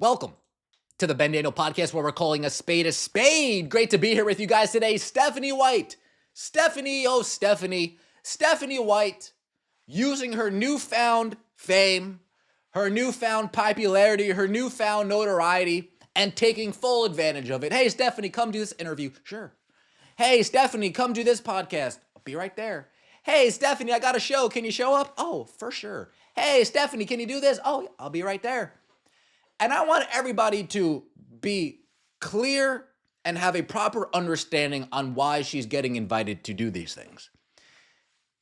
Welcome to the Ben Daniel podcast where we're calling a spade a spade. Great to be here with you guys today. Stephanie White. Stephanie White, using her newfound fame, her newfound popularity, her newfound notoriety, and taking full advantage of it. Hey, Stephanie, come do this interview. Sure. Hey, Stephanie, come do this podcast. I'll be right there. Hey, Stephanie, I got a show. Can you show up? Oh, for sure. Hey, Stephanie, can you do this? Oh, I'll be right there. And I want everybody to be clear and have a proper understanding on why she's getting invited to do these things.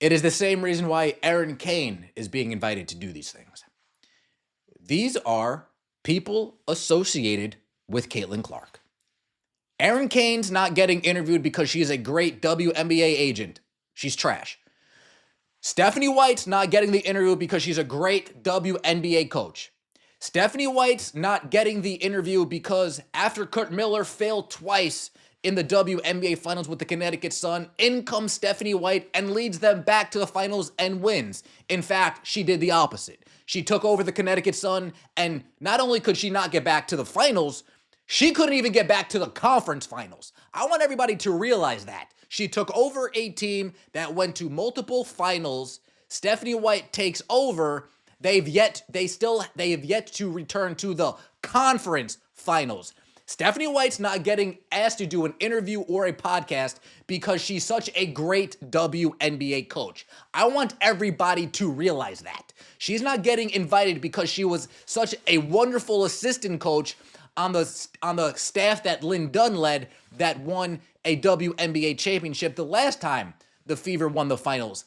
It is the same reason why Aaron Kane is being invited to do these things. These are people associated with Caitlin Clark. Aaron Kane's not getting interviewed because she is a great WNBA agent. She's trash. Stephanie White's not getting the interview because she's a great WNBA coach. Stephanie White's not getting the interview because after Kurt Miller failed twice in the WNBA finals with the Connecticut Sun, in comes Stephanie White and leads them back to the finals and wins. In fact, she did the opposite. She took over the Connecticut Sun, and not only could she not get back to the finals, she couldn't even get back to the conference finals. I want everybody to realize that. She took over a team that went to multiple finals. Stephanie White takes over. They have yet to return to the conference finals. Stephanie White's not getting asked to do an interview or a podcast because she's such a great WNBA coach. I want everybody to realize that. She's not getting invited because she was such a wonderful assistant coach on the staff that Lynn Dunn led that won a WNBA championship the last time the Fever won the finals.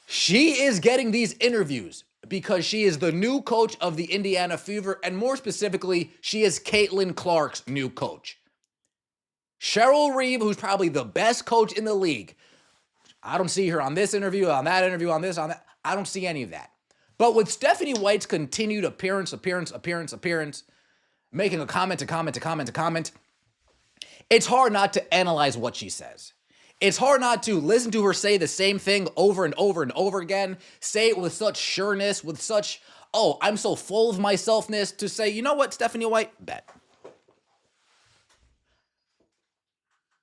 She is getting these interviews because she is the new coach of the Indiana Fever, and more specifically, she is Caitlin Clark's new coach. Cheryl Reeve, who's probably the best coach in the league, I don't see her on this interview, on that interview, on this, on that. I don't see any of that. But with Stephanie White's continued appearance, making a comment, it's hard not to analyze what she says. It's hard not to listen to her say the same thing over and over and over again, say it with such sureness, with such, oh, I'm so full of myselfness, to say, you know what, Stephanie White? Bet.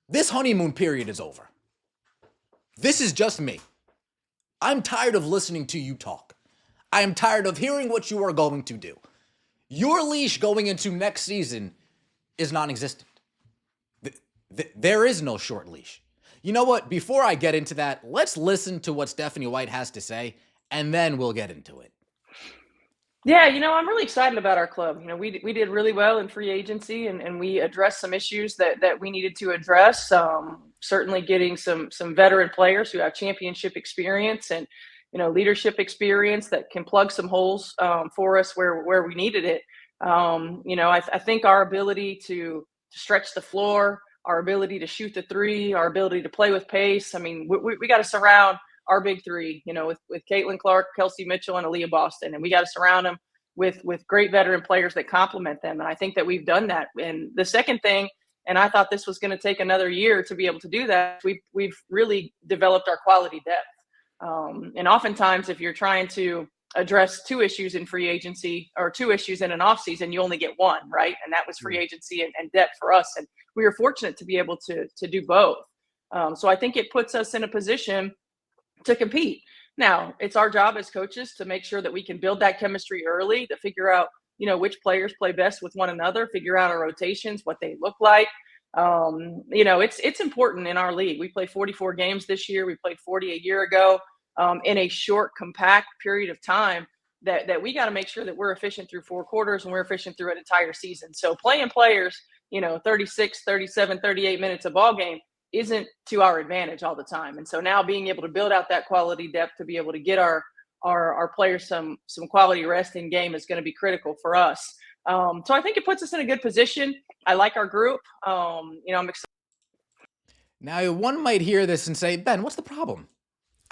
This honeymoon period is over. This is just me. I'm tired of listening to you talk. I am tired of hearing what you are going to do. Your leash going into next season is non-existent. There is no short leash. You know what? Before I get into that, let's listen to what Stephanie White has to say, and then we'll get into it. Yeah, I'm really excited about our club. We did really well in free agency, and we addressed some issues that we needed to address. Certainly getting some veteran players who have championship experience and leadership experience that can plug some holes for us where we needed it. I think our ability to stretch the floor, our ability to shoot the three, our ability to play with pace. I mean, we got to surround our big three, with Caitlin Clark, Kelsey Mitchell, and Aaliyah Boston. And we got to surround them with great veteran players that complement them. And I think that we've done that. And the second thing, and I thought this was going to take another year to be able to do that, we've really developed our quality depth. And oftentimes, if you're trying to address two issues in free agency or two issues in an offseason, you only get one, right? And that was free agency and depth for us. And we were fortunate to be able to do both. So I think it puts us in a position to compete. Now, it's our job as coaches to make sure that we can build that chemistry early, to figure out, which players play best with one another, figure out our rotations, what they look like. It's important in our league. We play 44 games this year. We played 40 a year ago. In a short, compact period of time, that we got to make sure that we're efficient through 4 quarters and we're efficient through an entire season. So playing players, 36, 37, 38 minutes a ball game isn't to our advantage all the time. And so now being able to build out that quality depth to be able to get our players some quality rest in game is going to be critical for us. So I think it puts us in a good position. I like our group. I'm excited. Now, one might hear this and say, Ben, what's the problem?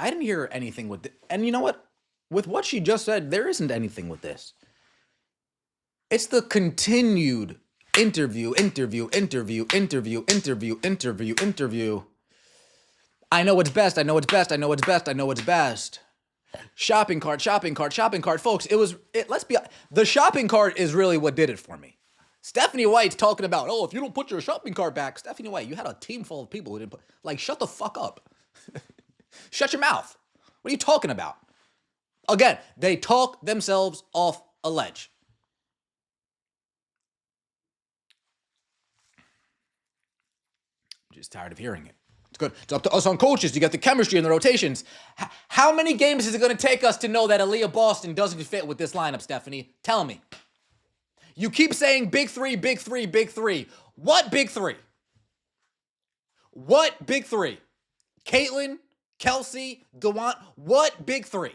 I didn't hear anything with it. And you know what? With what she just said, there isn't anything with this. It's the continued interview. I know what's best. Shopping cart. Folks, the shopping cart is really what did it for me. Stephanie White's talking about, oh, if you don't put your shopping cart back, Stephanie White, you had a team full of people who didn't put, like, shut the fuck up. Shut your mouth. What are you talking about? Again, they talk themselves off a ledge. I'm just tired of hearing it. It's good. It's up to us on coaches to get the chemistry and the rotations. How many games is it going to take us to know that Aaliyah Boston doesn't fit with this lineup, Stephanie? Tell me. You keep saying big three, big three, big three. What big three? What big three? Caitlin, Kelsey, DeWant, what big three?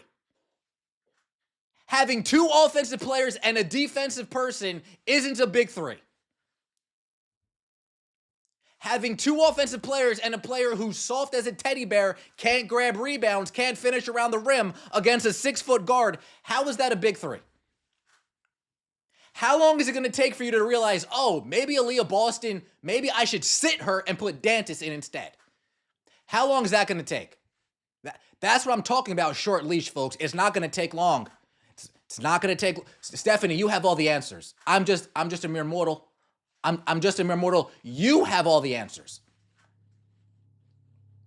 Having two offensive players and a defensive person isn't a big three. Having two offensive players and a player who's soft as a teddy bear, can't grab rebounds, can't finish around the rim against a 6-foot guard, how is that a big three? How long is it going to take for you to realize, oh, maybe Aaliyah Boston, maybe I should sit her and put Dantas in instead? How long is that going to take? That's what I'm talking about, short leash, folks. It's not going to take long. It's not going to take... Stephanie, you have all the answers. I'm just a mere mortal. I'm just a mere mortal. You have all the answers.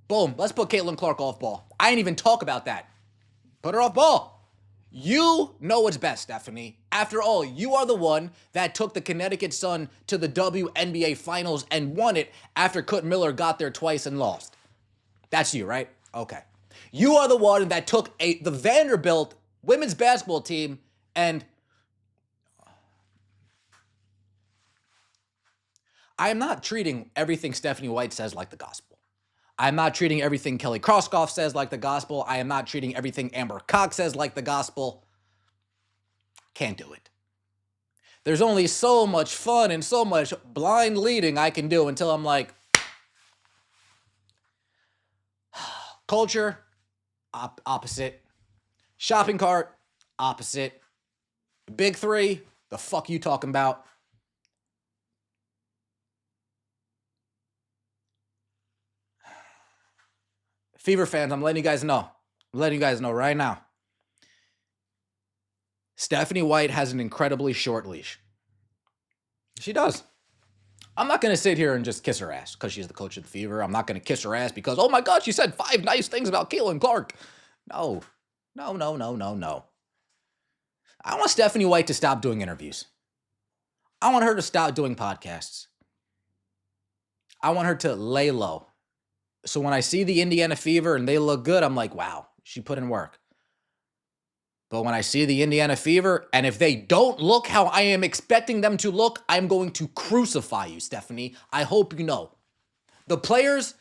Boom. Let's put Caitlin Clark off ball. I ain't even talk about that. Put her off ball. You know what's best, Stephanie. After all, you are the one that took the Connecticut Sun to the WNBA Finals and won it after Kurt Miller got there twice and lost. That's you, right? Okay. You are the one that took the Vanderbilt women's basketball team and... I am not treating everything Stephanie White says like the gospel. I'm not treating everything Kelly Kroskoff says like the gospel. I am not treating everything Amber Cox says like the gospel. Can't do it. There's only so much fun and so much blind leading I can do until I'm like, culture, opposite. Shopping cart, opposite. Big three, the fuck you talking about? Fever fans, I'm letting you guys know. I'm letting you guys know right now. Stephanie White has an incredibly short leash. She does. I'm not going to sit here and just kiss her ass because she's the coach of the Fever. I'm not going to kiss her ass because, oh my God, she said 5 nice things about Caitlin Clark. No. I want Stephanie White to stop doing interviews. I want her to stop doing podcasts. I want her to lay low. So when I see the Indiana Fever and they look good, I'm like, wow, she put in work. But when I see the Indiana Fever, and if they don't look how I am expecting them to look, I'm going to crucify you, Stephanie. I hope you know. The players,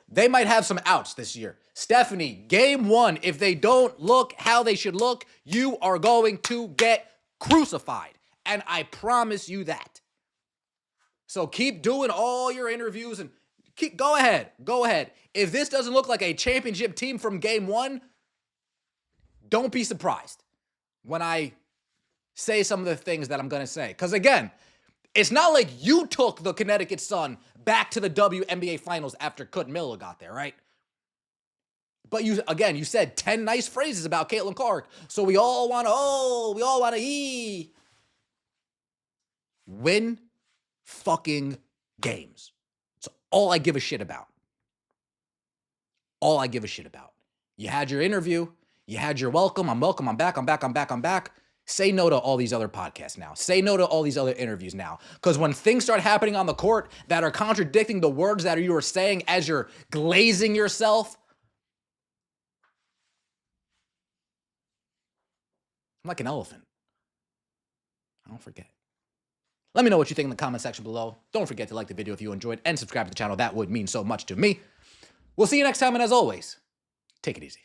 they might have some outs this year. Stephanie, game 1, if they don't look how they should look, you are going to get crucified. And I promise you that. So keep doing all your interviews and go ahead. If this doesn't look like a championship team from game 1, don't be surprised when I say some of the things that I'm going to say. Because again, it's not like you took the Connecticut Sun back to the WNBA Finals after Kurt Miller got there, right? But you said 10 nice phrases about Caitlin Clark. So we all want to win fucking games. It's all I give a shit about. All I give a shit about. You had your interview. You had your welcome. I'm welcome. I'm back. Say no to all these other podcasts now. Say no to all these other interviews now. Because when things start happening on the court that are contradicting the words that you are saying as you're glazing yourself, I'm like an elephant. I don't forget. Let me know what you think in the comment section below. Don't forget to like the video if you enjoyed and subscribe to the channel. That would mean so much to me. We'll see you next time, and as always, take it easy.